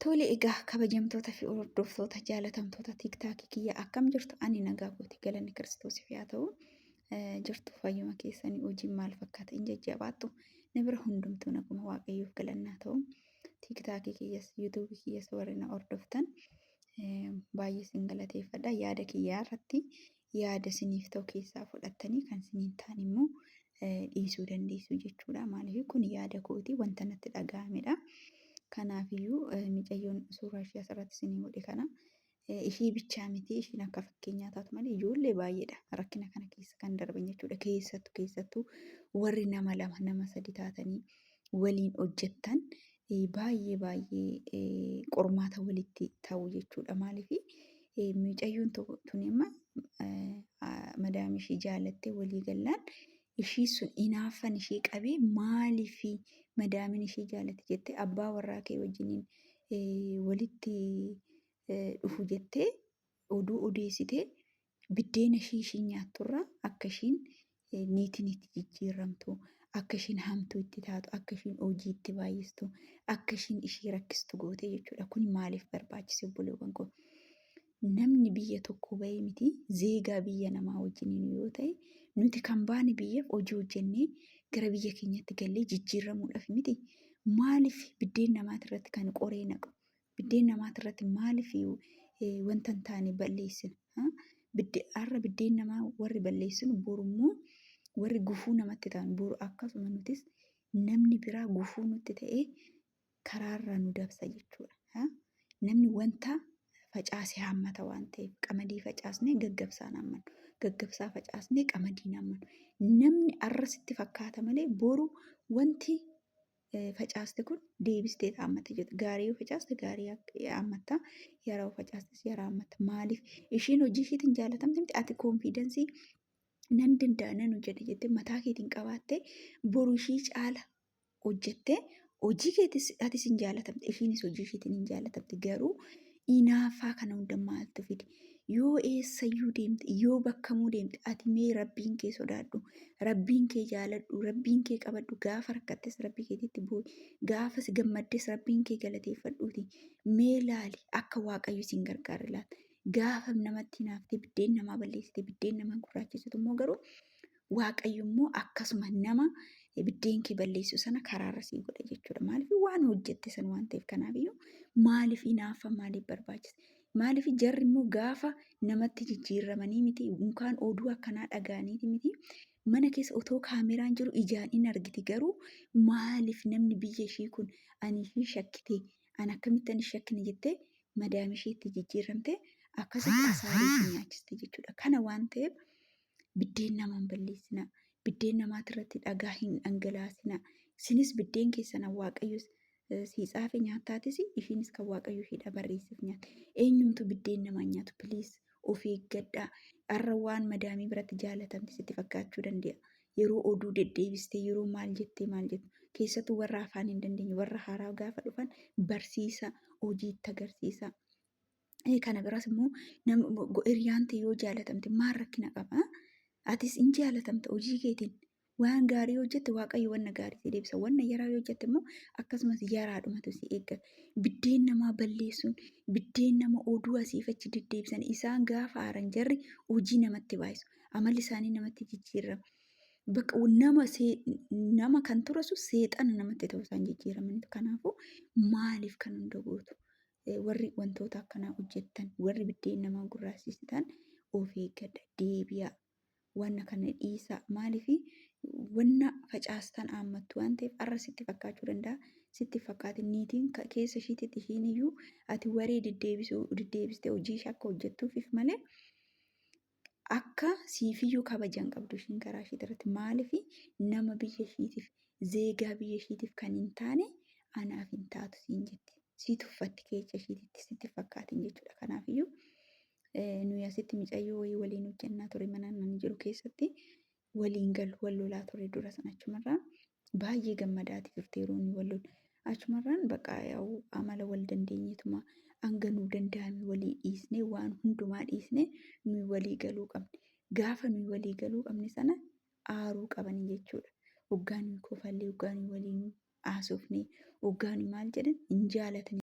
Tole egaa kabajamtoota fi hordoftoota jaalatamtoota tiktaakii kiyya akkam jirtu ani nagaa kooti galanni kiristoosiif haa ta'u jirtu fayyuma keessanii hojiin maal fakkaata hin jajjabaattu ni bira hundumtuu naguma waaqayyoof galannaa ta'u tiktaakii kiyyas yuutuubii kiyyas warri na hordoftan baay'ee sin galateeffadha yaada kiyyaa irratti yaada siniif ta'u keessaa fudhattanii kan siniin ta'an immoo dhiisuu dandeessu jechuudha maaliif kun yaada kooti wanta natti dhaga'amedha. Kanaafiyyuu mucayyoon suuraa ishee asirratti isinii godhe kana ishee bichaa miti ishiin akka fakkeenyaa taatu malee ijoollee baay'eedha rakkina kana keessa kan darban jechuudha keessattuu warri nama lama nama sadi taatanii waliin hojjettan baay'ee qormaata walitti ta'u jechuudha maaliif mucayyoon tun imma madaam ishee jaalattee walii gallaan ishii sun inaaffan ishee qabee maaliif madaamin ishee jaalatti jettee abbaa warraa kee wajjiniin walitti dhufu jettee oduu odeessitee biddeena ishii nyaatturraa akka ishiin niitiin itti jijjiiramtu akka ishiin hamtuu itti taatu akka ishiin hojii itti baay'istu akka ishiin ishee rakkistu goote jechuudha. Kun maaliif barbaachise obboloowwan koo? Namni biyya tokko bahee miti zeegaa biyya namaa wajjiniin yoo ta'e nuti kan baane biyyaaf hojii hojjennee gara biyya keenyatti gallee jijjiiramuudhaaf miti. Maaliif biddeen namaati irratti kan qoree naqu? Biddeen namaati irratti maaliif wanta hin taane balleessina? Har'a biddeen namaa warri balleessinu borummoo warri gufuu namatti ta'an boru akkasuma nutis namni biraa gufuu nutti ta'ee karaarra nu dabsa jechuudha. Namni wanta facaasee hammata waan ta'eef qamadii facaasnee gaggabsaan hammanu gaggabsaa facaasnee qamadii hammanu namni arrasitti fakkaata malee boru wanti facaaste kun deebistee hammata jechuudha. Gaarii yoo facaaste gaarii hammatta yeroo facaastes yeroo hammatta maaliif ishiin hojii ishiitiin jaalatamte miti ati koonfiidensii nan danda'a nan hojjedha jettee mataa keetiin qabaattee boru ishii caala hojjettee hojii keetis atis hin jaalatamte ishiinis hojii ishiitiin hin jaalatamte garuu inaaffaa kana hunda maaltu fide yoo eessayyuu deemte yoo bakkamuu deemte ati mee rabbiin kee sodaadhu rabbiin kee jaaladhu rabbiin kee qabadhu gaafa rakkattes rabbii keetitti boo'i gaafas gammaddes rabbiin kee galateeffadhuuti mee laali akka waaqayyo siin gargaare laata gaafa namatti hinaaftee biddeen namaa balleessite biddeen namaa gurraachessitu immoo garuu waaqayyo immoo akkasuma nama biddeen kee balleessu sana karaarra sii godha jechuudha. Maaliif waan hojjette san waan ta'eef kanaafiyyuu maaliif inaaffa maaliif barbaachise? Maaliif jarri immoo gaafa namatti jijjiiramanii miti mukaan oduu akkanaa dhaga'aniiti miti mana keessa otoo kaameraan jiru ijaan hin argiti garuu maaliif namni biyya ishii kun ani ishii shakkite ani akkamitti ani shakkine jettee madaam ishiitti jijjiiramte akkasitti asaarii nyaachiste jechuudha. Kana waan ta'eef biddeen namaa hin balleessina. Biddeen namaati irratti dhagaa hin dhangalaasina. Isinis biddeen keessan waaqayyo sii xaafe nyaattaatis ishiinis kan waaqayyo ishiidha barreessiif nyaata. Eenyumtu biddeen namaa nyaatu piliis of eeggadhaa. Har'a waan madaamii biratti jaalatamte sitti fakkaachuu danda'a. Yeroo oduu deddeebistee yeroo maal jettee keessattuu warra afaan hin dandeenye warra haaraa gaafa dhufan barsiisa hojii itti agarsiisa. Kana biras immoo hiriyaan ta'e yoo jaalatamte maal rakkina qaba? Atis hin jaalatamta hojii keetiin waan gaarii hojjette waaqayyo wanna gaarii si deebisa wanna yaraa yoo hojjette immoo akkasumas yaraadhumatu si eeggata. Biddeen namaa balleessuun biddeen nama oduu asiif achi deddeebisan isaan gaafa aaran jarri hojii namatti baay'isu amalli isaanii namatti jijjiirama. Bakka nama kan turasu seexana namatti ta'u isaan jijjiiramaniitu. Kanaafuu maaliif kan hunda gootu? Warri wantoota akkanaa hojjettan warri biddeen namaa gurraachessitan of eeggadha deebi'a. Wanna kana dhiisaa maaliif wanna facaastan haammattu waan ta'eef har'a sitti fakkaachuu danda'a. Sitti fakkaate niitiin keessa ishiititti ishiin iyyuu ati waree deddeebistee hojii ishee akka hojjettuufif malee akka siifiyyuu kabajan qabdu ishiin karaa ishiitti irratti maaliif nama biyya ishiitiif zeegaa biyya ishiitiif kan hin taane anaaf hin taatu siin jetti. Sii tuffatti keessa ishiititti sitti fakkaatin jechuudha. Kanaafiyyuu nuyi asitti mucayyoo waliin hojjennaa ture mana nan jiru keessatti waliin galu wal lolaa ture dura sana achumarraan baay'ee gammadaati turte yeroo inni wal lolu achumarraan bakka yaa'u amala wal dandeenyeetuma hanga nuu danda'ame walii dhiisnee waan hundumaa dhiisnee nuyi walii galuu qabne gaafa nuyi walii galuu qabne sana aaruu qabanii jechuudha. Hoggaanii kofallee hoggaanii waliin haasofnee hoggaanii maal jedhan hin jaalatan.